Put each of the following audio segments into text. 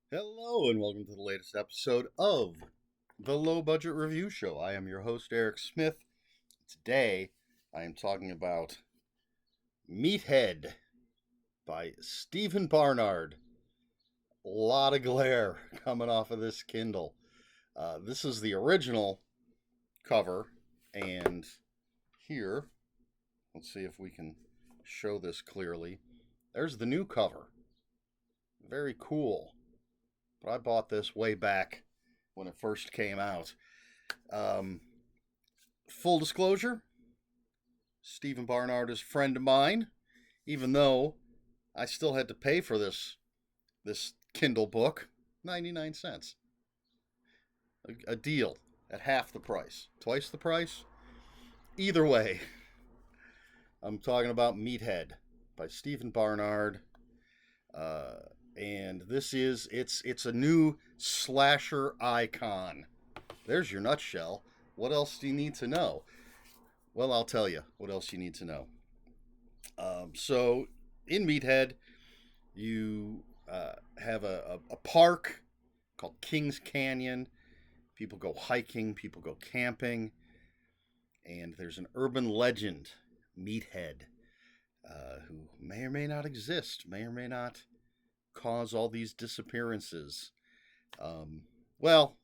Hello, and welcome to the latest episode of the Low Budget Review Show. I am your host, Eric Smith. Today, I am talking about Meathead by Stephen Barnard. A lot of glare coming off of this Kindle. This is the original cover, and here, let's see if we can show this clearly. There's the new cover. Very cool. But I bought this way back when it first came out. Full disclosure, Stephen Barnard is a friend of mine, even though I still had to pay for this Kindle book, 99 cents. A deal at half the price, twice the price. Either way, I'm talking about Meathead by Stephen Barnard. And this is it's a new slasher icon. There's your nutshell. What else do you need to know? Well, I'll tell you what else you need to know. So in Meathead, you have a park called Kings Canyon. People go hiking, people go camping, and there's an urban legend, Meathead, who may or may not exist, may or may not cause all these disappearances. Well,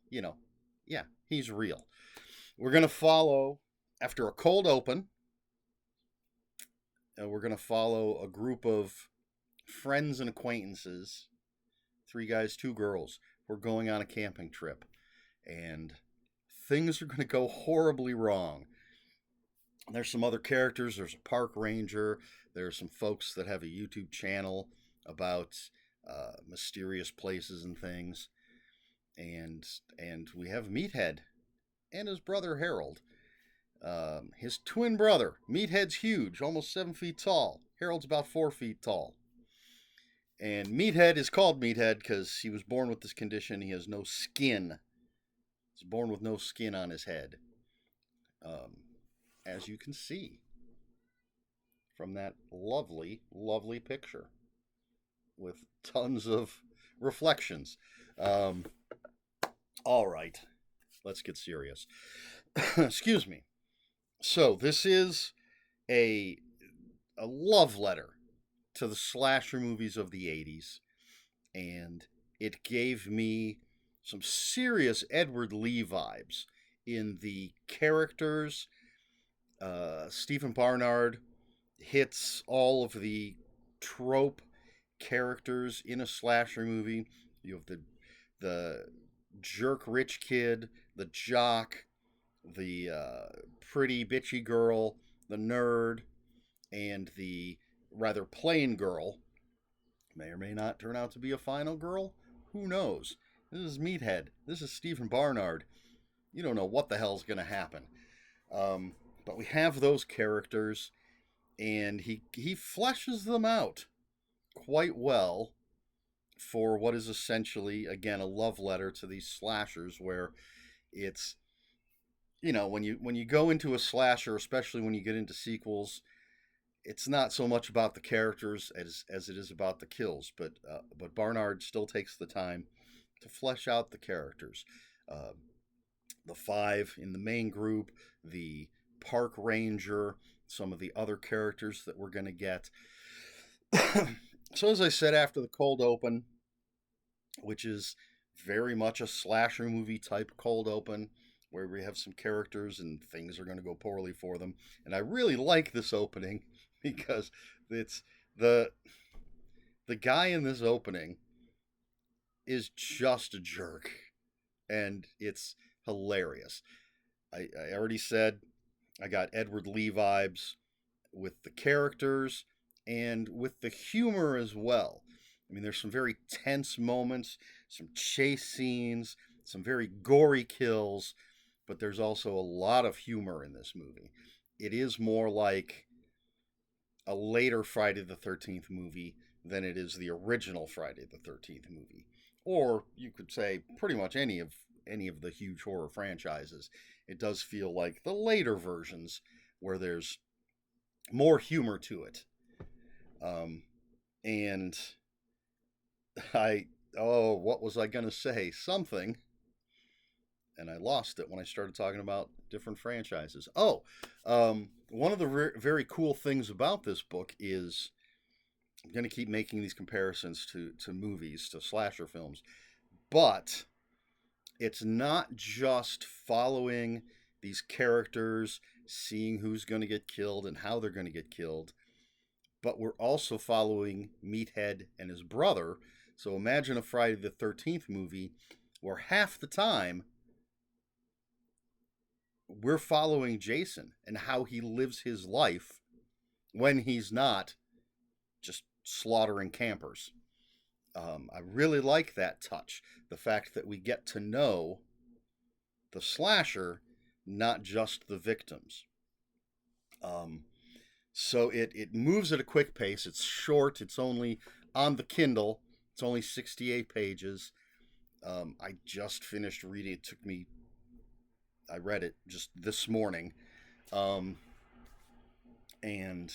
yeah, he's real. We're going to follow, after a cold open, we're going to follow a group of friends and acquaintances, 3 guys, 2 girls. We're going on a camping trip, and things are going to go horribly wrong. There's some other characters. There's a park ranger. There's some folks that have a YouTube channel about mysterious places and things, and we have Meathead and his brother Harold, his twin brother. Meathead's huge, almost 7 feet tall. Harold's about 4 feet tall, and Meathead is called Meathead because he was born with this condition. He has no skin. He's born with no skin on his head, as you can see from that lovely picture with tons of reflections. All right, let's get serious. Excuse me. So this is a love letter to the slasher movies of the 80s, and it gave me some serious Edward Lee vibes in the characters. Stephen Barnard hits all of the trope characters in a slasher movie. You have the jerk rich kid, the jock, the pretty bitchy girl, the nerd, and the rather plain girl. May or may not turn out to be a final girl. Who knows? This is Meathead. This is Stephen Barnard. You don't know what the hell's going to happen. But we have those characters, and he fleshes them out quite well for what is essentially, again, a love letter to these slashers, where it's, when you go into a slasher, especially when you get into sequels, it's not so much about the characters as it is about the kills. But Barnard still takes the time to flesh out the characters. The 5 in the main group, the park ranger, some of the other characters that we're going to get. So as I said, after the cold open, which is very much a slasher movie type cold open, where we have some characters and things are going to go poorly for them. And I really like this opening because it's the guy in this opening is just a jerk, and it's hilarious. I already said I got Edward Lee vibes with the characters and with the humor as well. I mean, there's some very tense moments, some chase scenes, some very gory kills, but there's also a lot of humor in this movie. It is more like a later Friday the 13th movie than it is the original Friday the 13th movie. Or you could say pretty much any of the huge horror franchises. It does feel like the later versions where there's more humor to it. And I Oh, what was I going to say? Something. And I lost it when I started talking about different franchises. Oh, one of the very cool things about this book is I'm going to keep making these comparisons to movies, to slasher films, but it's not just following these characters, seeing who's going to get killed and how they're going to get killed, but we're also following Meathead and his brother. So imagine a Friday the 13th movie where half the time we're following Jason and how he lives his life when he's not just slaughtering campers. I really like that touch. The fact that we get to know the slasher, not just the victims. Um, so it moves at a quick pace. It's short. It's only on the Kindle. It's only 68 pages. I just finished reading. It took me. I read it just this morning, um, and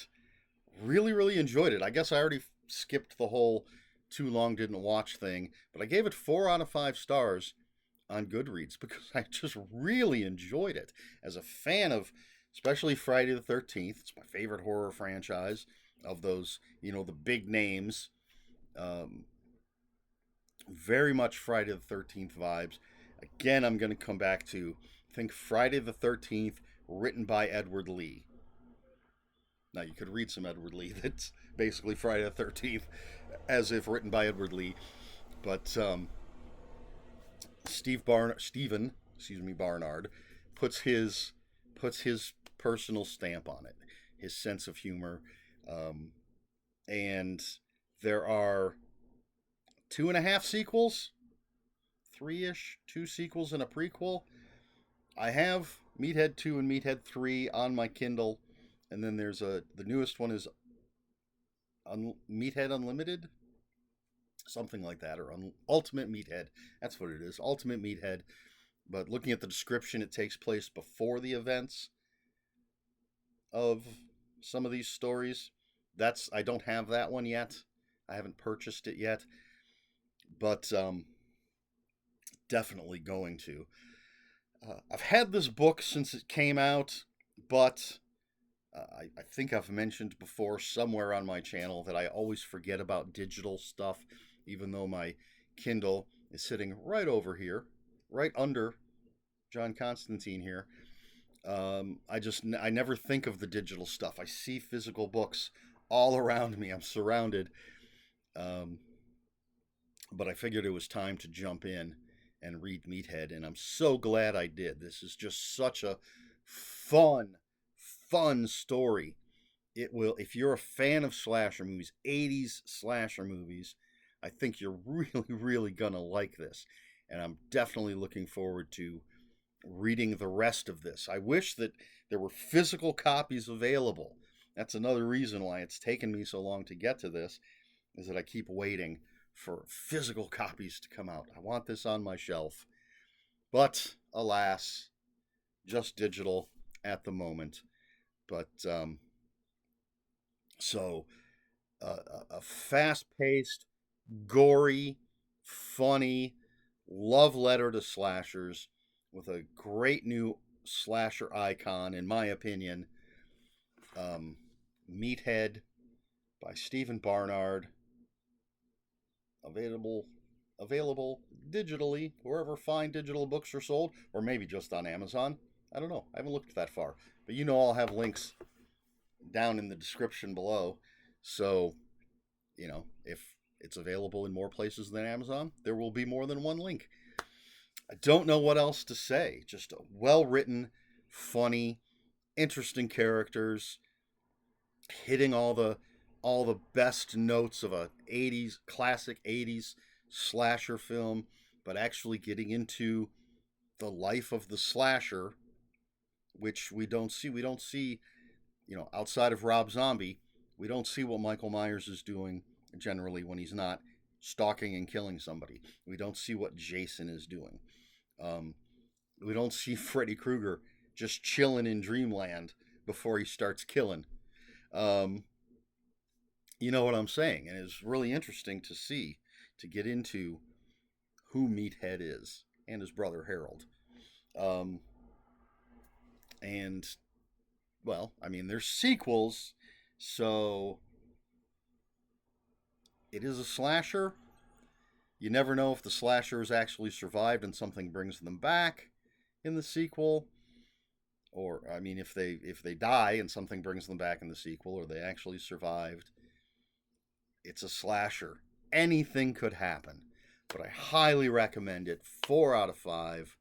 really enjoyed it. I guess I already skipped the whole too long didn't watch thing, but I gave it 4 out of 5 stars on Goodreads because I just really enjoyed it. As a fan of especially Friday the 13th, it's my favorite horror franchise of those, the big names. Um, very much Friday the 13th vibes. Again, I'm going to come back to think Friday the 13th, written by Edward Lee. Now, you could read some Edward Lee that's basically Friday the 13th as if written by Edward Lee. But Stephen, Barnard, puts his personal stamp on it, his sense of humor, um, and there are 2.5 sequels, three-ish, 2 sequels and a prequel. I have Meathead 2 and Meathead 3 on my Kindle, and then there's the newest one is Meathead Unlimited, something like that, or Ultimate Meathead. That's what it is, Ultimate Meathead. But looking at the description, it takes place before the events of some of these stories. I don't have that one yet. I haven't purchased it yet, but definitely going to. I've had this book since it came out, but I think I've mentioned before somewhere on my channel that I always forget about digital stuff, even though my Kindle is sitting right over here, right under John Constantine here. I never think of the digital stuff. I see physical books all around me. I'm surrounded. Um, but I figured it was time to jump in and read Meathead, and I'm so glad I did. This is just such a fun story. It will, if you're a fan of slasher movies, 80s slasher movies, I think you're really gonna like this. And I'm definitely looking forward to reading the rest of this. I wish that there were physical copies available. That's another reason why it's taken me so long to get to this, is that I keep waiting for physical copies to come out. I want this on my shelf. But alas, just digital at the moment. But so a fast-paced, gory, funny love letter to slashers with a great new slasher icon, in my opinion. Um, Meathead by Stephen Barnard, available digitally wherever fine digital books are sold, or maybe just on Amazon. I don't know. I haven't looked that far, but I'll have links down in the description below. So, if it's available in more places than Amazon, there will be more than one link. I don't know what else to say. Just a well-written, funny, interesting characters, hitting all the best notes of a classic 80s slasher film, but actually getting into the life of the slasher, which we don't see. We don't see, outside of Rob Zombie, we don't see what Michael Myers is doing generally when he's not stalking and killing somebody. We don't see what Jason is doing. We don't see Freddy Krueger just chilling in dreamland before he starts killing. Um, you know what I'm saying? And it's really interesting to see, to get into who Meathead is and his brother Harold. Um, and, well, I mean, there's sequels, so it is a slasher. You never know if the slasher has actually survived and something brings them back in the sequel, or I mean, if they die and something brings them back in the sequel, or they actually survived. It's a slasher. Anything could happen, but I highly recommend it. 4 out of 5.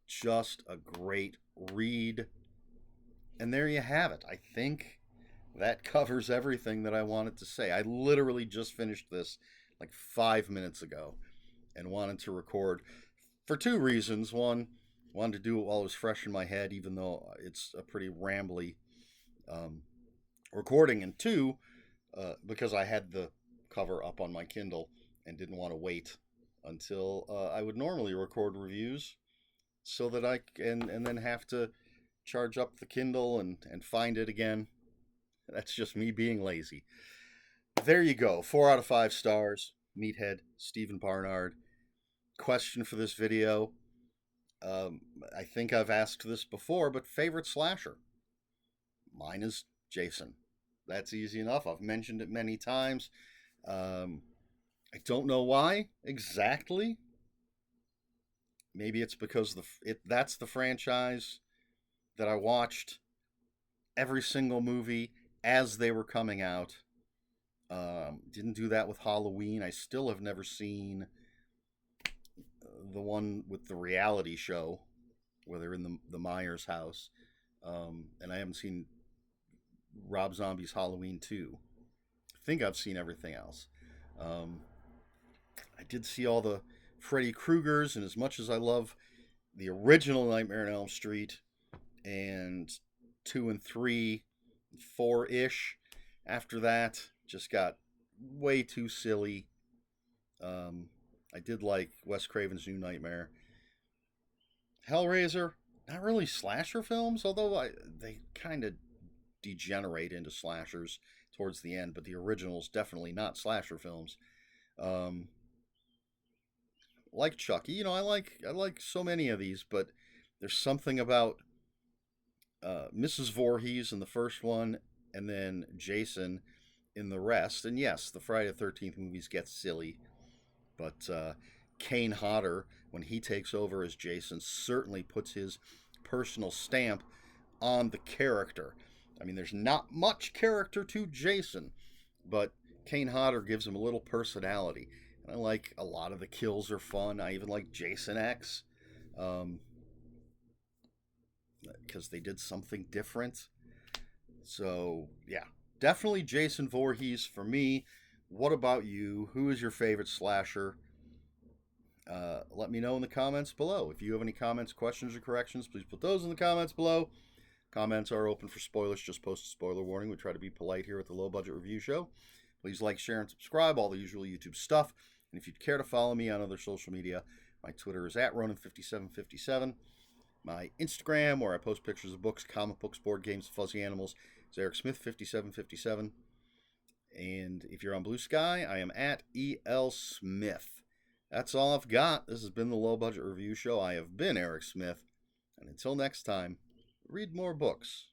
Just a great read, and there you have it. I think that covers everything that I wanted to say. I literally just finished this like 5 minutes ago and wanted to record for 2 reasons. One, wanted to do it while it was fresh in my head, even though it's a pretty rambly recording. And two, because I had the cover up on my Kindle and didn't want to wait until I would normally record reviews so that I can, and then have to charge up the Kindle and find it again. That's just me being lazy. There you go. 4 out of 5 stars. Meathead, Stephen Barnard. Question for this video. I think I've asked this before, but favorite slasher? Mine is Jason. That's easy enough. I've mentioned it many times. I don't know why exactly. Maybe it's because that's the franchise that I watched every single movie as they were coming out. Didn't do that with Halloween. I still have never seen the one with the reality show where they're in the Myers house. And I haven't seen Rob Zombie's Halloween 2. I think I've seen everything else. I did see all the Freddy Kruegers, and as much as I love the original Nightmare on Elm Street and 2 and 3, 4-ish, after that, just got way too silly. I did like Wes Craven's New Nightmare. Hellraiser, not really slasher films, although they kind of degenerate into slashers towards the end, but the original's definitely not slasher films. Like Chucky, I like so many of these, but there's something about Mrs. Voorhees in the first one, and then Jason in the rest. And yes, the Friday the 13th movies get silly, but Kane Hodder, when he takes over as Jason, certainly puts his personal stamp on the character. I mean, there's not much character to Jason, but Kane Hodder gives him a little personality. And I like a lot of the kills are fun. I even like Jason X, because they did something different. So, yeah, definitely Jason Voorhees for me. What about you? Who is your favorite slasher? Let me know in the comments below. If you have any comments, questions, or corrections, please put those in the comments below. Comments are open for spoilers. Just post a spoiler warning. We try to be polite here at the Low Budget Review Show. Please like, share, and subscribe. All the usual YouTube stuff. And if you'd care to follow me on other social media, my Twitter is @Ronan5757. My Instagram, where I post pictures of books, comic books, board games, fuzzy animals, is EricSmith5757. And if you're on Blue Sky, I am @ELSmith. That's all I've got. This has been the Low Budget Review Show. I have been Eric Smith. And until next time, read more books.